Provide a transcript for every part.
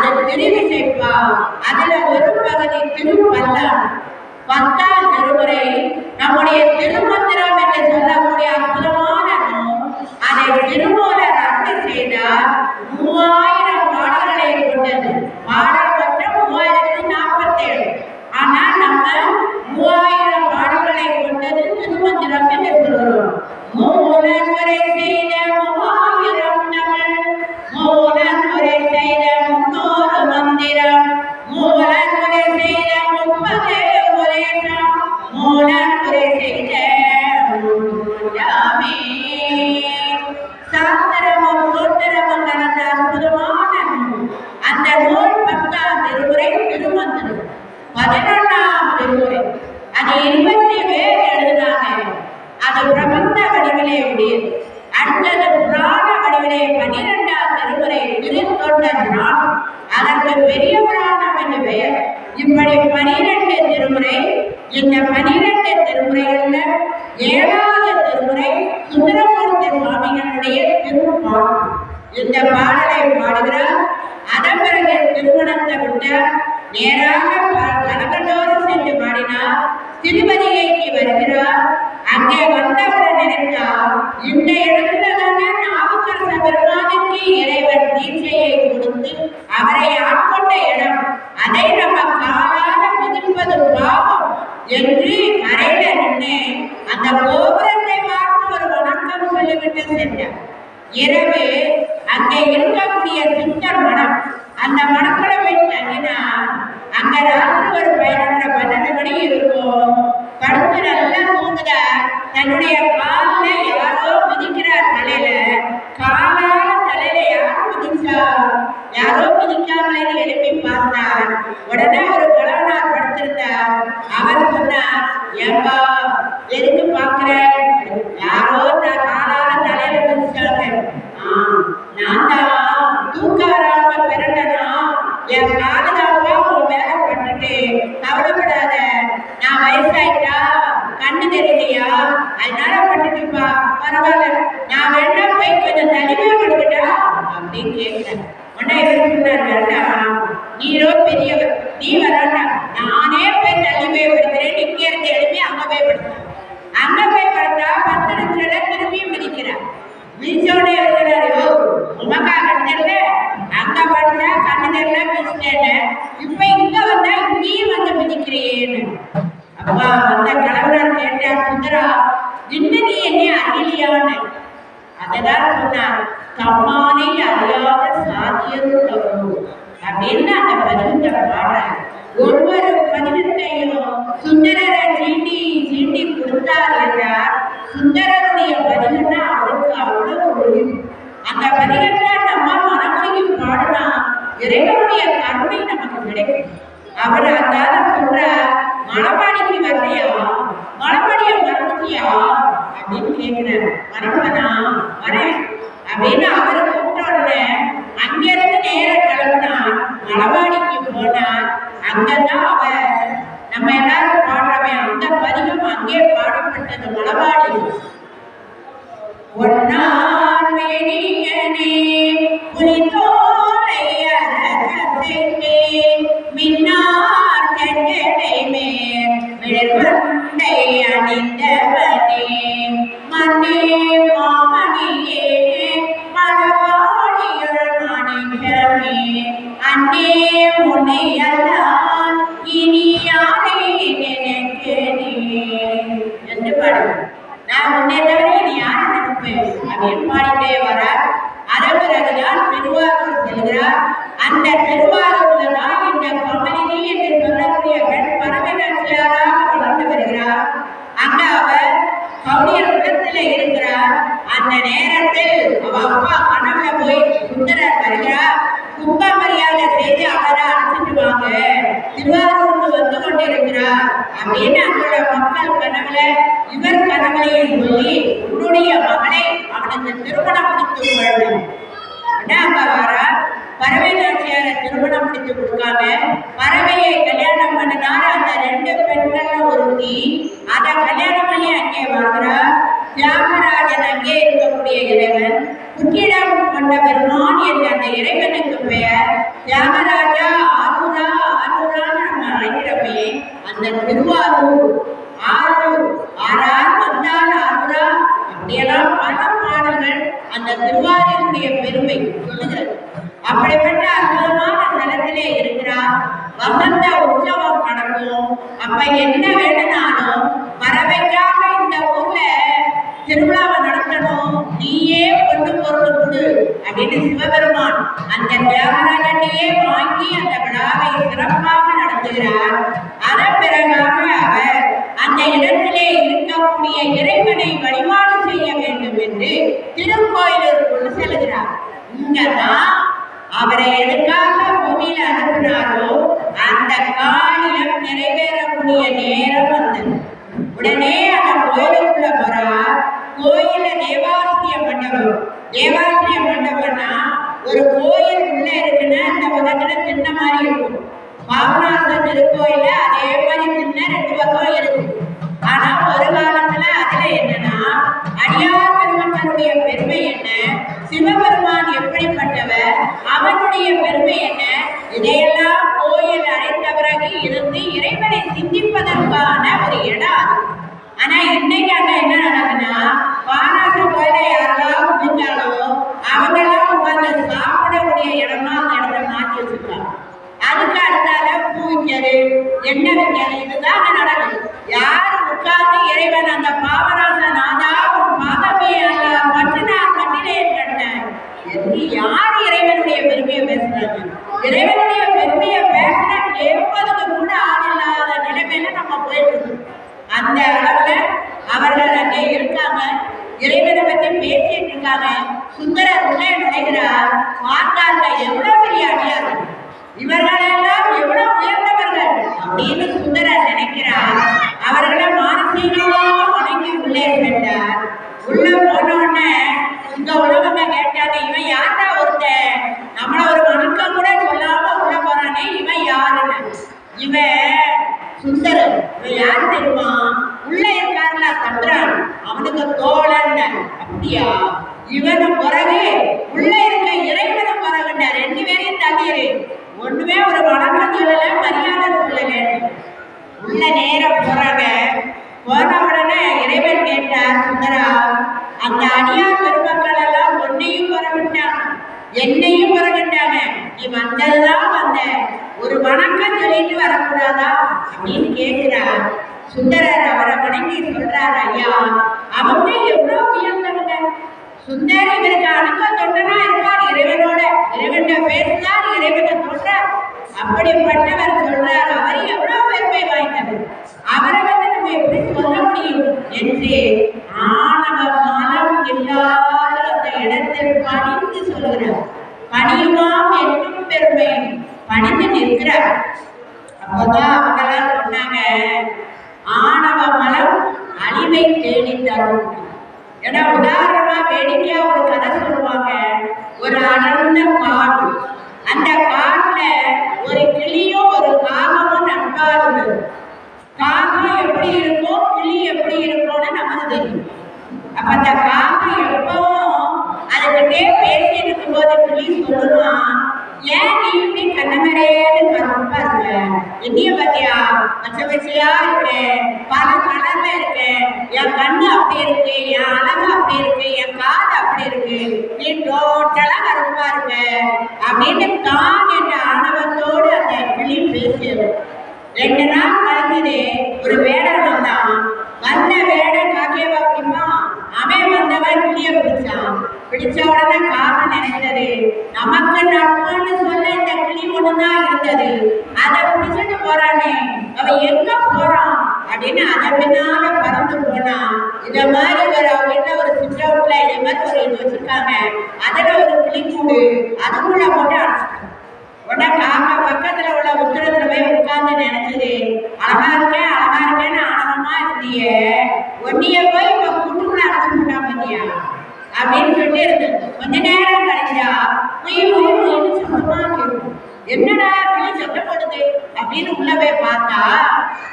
அது திருவிசைப்பா. அதுல ஒரு பகுதி திருப்பல்லாண்டு. 10ஆம் திருமுறை நம்முடைய திருமந்திரம் என்று சொல்லக்கூடிய அற்புதமான நூல். அதை திருமூலர் அருள் செய்தார். 3000 பாடல்களை கொண்டது. பாடல் மொத்தம் 3047. ஆனால் நம்ம 3000 பாடல்களை கொண்டது திருமந்திரம் என்று சொல்கிறோம். மூலன் உரை செய்த 3000 தமிழ், மூலன் உரை செய்த 300 மந்திரம், மூலன் உரை செய்த 30 உரையம், மூலன் உரை செய்த சாஸ்திரமும் சூத்திரமும் கலந்த அற்புதமான நூல். அந்த நூல் 10ஆம் திருமுறை திருமந்திரம். 11ஆம் திருமுறை அது 20 பேர் எழுதினாங்க. அது பிரபந்த வடிவிலே உடையது. அடுத்தது புராண வடிவிலே 12ஆம் திருமுறை திருத்தொண்டர் புராணம். அதற்கு பெரிய புராணம் என்று பெயர். இப்படி 12 திருமுறை. இந்த 12 திருமுறைகள்ல 7வது திருமுறை சுந்தரமூர்த்தி சுவாமிகளுடைய திருப்பாடல். இந்த பாடலை பாடுகிறார். அதன் பிறகு திருமணத்தை விட்டார். நேராக கனகண்டோரம் சென்று பாடினார். திருப்பதிகைக்கு வருகிறார். அங்கே வந்தவுடன் நினைத்தார், இந்த இடத்துல தானே நாவுக்கரச பெருமானுக்கு இறைவன் தீட்சையை கொடுத்து அவரை ஆட்கொண்ட இடம். அதை நம்ம காலால மிதிப்பது பாவம் என்று கரையில நின்று அந்த கோபுரத்தை பார்த்து ஒரு வணக்கம் சொல்லிவிட்டு சென்றார். இரவு அங்கே இருக்கக்கூடிய சித்தர் மடம், அந்த மடத்துல போய் தங்கினார். அங்க ராத்திரி ஒரு 11 மணி இருக்கும். படுத்து நல்லா தூங்குறார். தன்னுடைய காலில் யாரோ மிதிக்கிறார். தலையில காலால தலையில யாரோ மிதிச்சா, யாரோ மிதிக்காமலே எழுப்பி பார்த்தார். உடனே ஒரு கலவனார் படுத்திருந்தார். அவர் சொன்னார், ஏம்பா எதுக்கு பாக்குற? யாரோ நான் காலால தலையில மிதிச்சாங்க. நான் தான் தூக்காராம பிறந்தனா, என் காலதாப்பா உன் மேல பட்டுட்டு கவலைப்படாத. நான் வயசாயிட்டா, கண்ணு தெரியலையா, அதனால பட்டுட்டுப்பா, பரவாயில்ல, நான் வேணா போய் கொஞ்சம் தனிமையா கொடுக்கட்டா அப்படின்னு கேட்கிறேன். உடனே இவர் சொன்னார், வேண்டாம், நீரோ பெரியவர், நீ வராண்டா, நானே போய் தனிமையை படுத்துறேன். இங்கே இருந்து எழுப்பி அங்க போய் படுத்தேன். அங்க போய் படுத்தா 10 நிமிஷத்துல திரும்பியும் மிதிக்கிறார். மிதிச்சோடனே இருக்கிறாரு, உமக்கா கண்ணு தெரியல, அங்க படுத்தா கண்ணு தெரியல மிதிச்சிட்டேன்னு, இப்ப இங்க வந்தா இங்கேயும் வந்து மிதிக்கிறேன்னு. அப்பா வந்த கலவனார் கேட்டார், சுந்தரா இன்னும் நீ என்ன அறியலையான்னு. அததான் சொன்னார், தம்மானை அறியாத சாதியரும் தவறும் அப்படின்னு அந்த பதினத்தை பாடுறார். ஒவ்வொரு பதினத்தையும் சுந்தரரை சீண்டி கொடுத்தார் என்றார். சுந்தரருடைய பதினா அவருக்கு அவ்வளவு ஒழிவு. அந்த பதினத்தை நம்ம மனமொழிக்கு பாடினா இறைவனுடைய கருணை நமக்கு கிடைக்கும். அவர் அந்தால சொல்ற, மணப்பாடிக்கு வரலையா, மணப்பாடிய மறந்துட்டியா அப்படின்னு கேட்கிறார். மறப்பனா வரேன் அப்படின்னு அவரை கூப்பிட்டோடனே அங்கிருந்து நேர கிளம்பினார். மணப்பாடிக்கு போனார். அங்கதான் அவர் நம்ம எல்லாரும் பாடுறவன் அந்த பதிகம் அங்கே பாடப்பட்டது. மணப்பாடி ஒன்னார் மேனியனே புலிதோலை அரசே மின்னார் கண்களை மேல் விழுவண்டை அணிந்தவனே மன்னே மாமணியே மணவாடியுள் மணிகமே அன்னே முனையெல்லாம் இனி யாரை நினைக்கிறே என்று பாடுவோம். நான் உன்னை தவிர நீ யாரை நினைப்பேன் அப்படின்னு பாடிட்டே வரார். அதன் பிறகுதான் திருவாரூர் செல்கிறார். அந்த திருவாரூர்ல தான் இந்த கமலினி என்று சொல்லக்கூடிய பெண் பறவை நாச்சியாராக வளர்ந்து வருகிறார். அங்க அவர் கவுனியர் குலத்தில் இருக்கிறார். அந்த நேரத்தில் அவ அப்பா கனவுல போய் சுந்தரர் வருகிறார். கும்ப மரியாதை செய்து அவரை அழைச்சிட்டு வாங்க, திருவாரூருக்கு வந்து கொண்டிருக்கிறார் அப்படின்னு அங்குள்ள மக்கள் கனவுல இவர் கனவுலையை சொல்லி உன்னுடைய மகளை அவனுக்கு திருமணம் முடித்து கொள்ளணும். அங்க வர பறவை நாச்சியாரை திருமணம் முடித்து கொடுக்காம பறவையை கல்யாணம் பண்ணினார். அந்த 2 பெண்கள் ஒருத்தி அதை கல்யாணம் பண்ணி அங்கே வாழ்கிறார். தியாகராஜன் அங்கே இருக்கக்கூடிய இறைவன் குற்றிடம் கொண்ட பெருமான் என்று அந்த இறைவனுக்கு பெயர். தியாகராஜா ஆரூரா ஆரூரான்னு நம்ம அழைக்கிறப்பே அந்த திருவாரூர் ஆரூர் ஆறார் வந்தார் ஆரூரா அப்படியெல்லாம் பல பாடல்கள் அந்த திருவாரூருடைய பெருமை சொல்லுகிறது. அப்படிப்பட்ட அற்புதமான தலத்திலே இருக்கிறார். வசந்த உற்சவம் நடக்கும். அப்ப என்ன வேணும்னாலும் பறவைக்காக இந்த ஊர்ல திருவிழாவை நடத்தணும், நீயே கொண்டு பொருள் கொடு அப்படின்னு சிவபெருமான் அந்த தியாகராஜனையே வாங்கி அந்த விழாவை சிறப்பாக நடத்துகிறார். அதன் பிறகாக அவர் அந்த இடத்திலே இருக்கக்கூடிய இறைவனை வழிபாடு செய்ய வேண்டும் என்று திருக்கோயிலுக்குள் செல்கிறார். இங்கதான் அவரை எதுக்காக பூமியில அனுப்பினாரோ அந்த காரியம் நிறைவேறக்கூடிய நேரம் வந்தது. உடனே அந்த கோயிலுக்குள்ள போறார். கோயில தேவாசிரிய மண்டபம். தேவாசிரிய மண்டபம்னா ஒரு கோயில் உள்ள இருக்குன்னா அந்த பக்கத்துல சின்ன மாதிரி இருக்கும். பாபநாச திருக்கோயில அதே மாதிரி சின்ன 2 பக்கம் இருக்கு. ஆனா ஒரு காலத்துல அதுல என்னன்னா அடியார் பெருமக்களுடைய பெருமை என்ன, சிவபெருமான் எப்படிப்பட்டவர், அவனுடைய பெருமை என்ன, இதையெல்லாம் கோயில் அழைத்த பிறகு இருந்து இறைவனை சிந்திப்பதற்கான ஒரு இடம். ஆனா இன்னைக்கு அங்க என்ன நடக்குன்னா பாராச கோயில யாரெல்லாம் முடிஞ்சாலும் அவங்கெல்லாம் உட்கார்ந்து சாப்பிடக்கூடிய இடமா அந்த இடத்த மாற்றி வச்சிருக்காங்க. அதுக்கு அடுத்தால பூ வைக்கிறது, எண்ணெய் வைக்கிறது, இதுதான் நடக்குது. யாரு உட்கார்ந்து இறைவன் அந்த பாபநாச நாதா பாதமே மற்றினார் மட்டிலே கண்ட யார் இறைவனுடைய பெருமையை பேசுறாங்க? இறைவனுடைய பெருமையை பேசினா கேட்பதுக்கு கூட ஆள் இல்லாத நிலைமையில நம்ம போயிட்டு இருக்கோம். அந்த அளவுல அவர்கள் அங்கே இருக்காங்க. இறைவனை பற்றி பேசிட்டு இருக்காங்க. சுந்தரர் உள்ளே நுழைகிறார். பார்த்தாங்க எவ்வளவு பெரிய அடியார்கள், இவர்களெல்லாம் எவ்வளவு உயர்ந்தவர்கள் அப்படின்னு சுந்தரர் நினைக்கிறார். அவர்களை மானசீகமாக வணங்கி உள்ளே சென்றார். உள்ள போனோடனே இந்த உலகங்க கேட்டாங்க, இவன் யார்டா ஒருத்தன், நம்மள ஒரு வணக்கம் கூட சொல்லாம உள்ள போறானே, இவன் யாருன்னு. இவன் சுந்தரர். இவன் யார் தெரியுமா? உள்ள இருக்காருல தன்றான், அவனுக்கு தோழன். அப்படியா? இவனு பிறகு உள்ள இருக்க இறைவனு பிறகுண்ட 2 பேரையும் தள்ளிடு. ஒண்ணுமே ஒரு வணக்கம் சொல்லல, மரியாதை சொல்லல. உள்ள நேரம் போறாங்க. போன உடனே இறைவன் கேட்டார், சுந்தரா அந்த அடியார் பெருமக்கள் எல்லாம் ஒன்னையும் வரவிட்டாங்க, என்னையும் வரவிட்டாங்க, நீ வந்ததுதான் வந்த, ஒரு வணக்கம் சொல்லிட்டு வரக்கூடாதா அப்படின்னு கேட்கிறார். சுந்தரர் அவரை வணங்கி சொல்றார், ஐயா அவங்க எவ்வளவு உயர்ந்தவங்க. சுந்தர் இவருக்கு அணுக்க தொண்டனா இருக்கார், இறைவனோட இறைவன் பேசுறார், இறைவனை சொல்றார். அப்படிப்பட்டவர் சொல்றார், அவர் எவ்வளவு பெருமை வாய்ந்தவர், அவரை வந்து நம்ம எப்படி சொல்ல முடியும் என்று ஆணவ மனம் இல்லாத அந்த இடத்தில் பணிந்து சொல்கிறார். பணியுமாம் என்னும் பெருமை பணிந்து நிற்கிறார். அப்போதான் அவங்கெல்லாம் சொன்னாங்க, ஆணவ மலம் அழிவை தேடி தரும். ஏன்னா உதாரணமா வேடிக்கையா ஒரு கதை சொல்லுவாங்க. ஒரு அடர்ந்த காடு, அந்த காட்டுல ஒரு கிளியும் ஒரு காகமும் நட்பா இருந்தது. காகம் எப்படி இருக்கும், கிளி எப்படி இருக்கும்னு நமக்கு தெரியும். அப்ப அந்த காகம் எப்பவும் அதுக்கிட்டே பேசிட்டு இருக்கும் போது கிளி சொல்லுவான், ஏன் நீ இப்படி கண்ணமரேன்னு கருப்பா இருக்க, என்னைய பத்தியா பச்சை பச்சையா இருக்கு, பல கலர்ல இருக்கு, என் கண்ணு அப்படி இருக்கு, என் அழகு அப்படி இருக்கு, என் காது அப்படி இருக்கு, நீ டோட்டலா கருப்பா இருக்க அப்படின்னு தான் என்ற ஆணவத்தோடு அந்த கிளி பேசியது. 2 நாள் கழிஞ்சது. ஒரு வேடன் வந்தான். வந்த வேடன் காக்கையவா பிடிமா, அவன் வந்தவன் கிளிய பிடிச்சான். பிடிச்ச உடனே காகம் நினைத்தது, நமக்கு நட்புன்னு சொல்ல இந்த கிளி ஒண்ணுதான் இருந்தது, அதை பிடிச்சிட்டு போறானே, அவன் எங்க போறான் அப்படின்னு அதை பின்னால பறந்து போனான். இத மாதிரி ஒரு அவங்க ஒரு சிற்றவுட்ல இதே மாதிரி ஒரு இது வச்சிருக்காங்க, அதுல ஒரு கிளிக்கூடு, அதுக்குள்ள போட்டு அடைச்சிட்டாங்க. உடனே காக்கா பக்கத்துல உள்ள உத்தரத்துல போய் உட்கார்ந்து நினைச்சது, அழகா இருக்கேன்னு ஆணவமா இருந்திய, ஒன்னிய போய் இப்ப கூட்டுக்குள்ள அடைச்சு விட்டா பத்தியா அப்படின்னு சொல்லிட்டு இருந்தது. கொஞ்ச நேரம் கழிச்சா சத்தமா கேட்கும். என்னடா கிளி சத்தம் போடுது அப்படின்னு உள்ள போய் பார்த்தா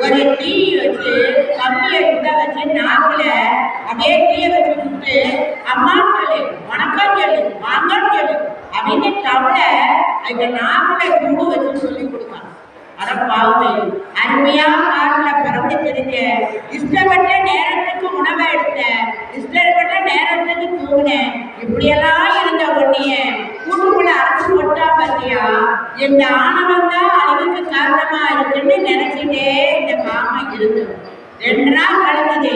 ஒரு தீ வச்சு கம்பியை உள்ள வச்சு நாக்குல அப்படியே தீய வச்சு விட்டு அம்மான்னு சொல்லு, வணக்கம் சொல்லு, வாங்கன்னு சொல்லு அப்படின்னு தமிழ அந்த நாக்குல குண்டு வச்சு சொல்லி கொடுப்பாங்க. அடப்பாவுமே அருமையா காட்டுல பிறந்து தெரிஞ்ச, இஷ்டப்பட்ட நேரத்துக்கு உணவை எடுத்த, இஷ்டப்பட்ட நேரத்துக்கு தூங்கினேன், இப்படியெல்லாம் இருந்த ஒன்னிய கூட்டுக்குள்ள அரைச்சு போட்டா பத்தியா இந்த ஆணவம் தான் அழிவுக்கு காரணமா இருக்குன்னு நினைச்சிட்டே இந்த காமம் இருந்தது. 2 நாள் கழிந்தது,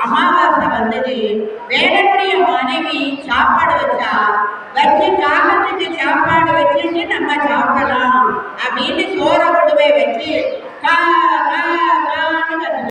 அமாவாசை வந்தது. வேடனுடைய மனைவி சாப்பாடு வச்சா, வச்சு காகத்துக்கு சாப்பாடு வச்சுட்டு நம்ம சாப்பிடலாம் அப்படின்னு சோற கொண்டு போய் வச்சு கா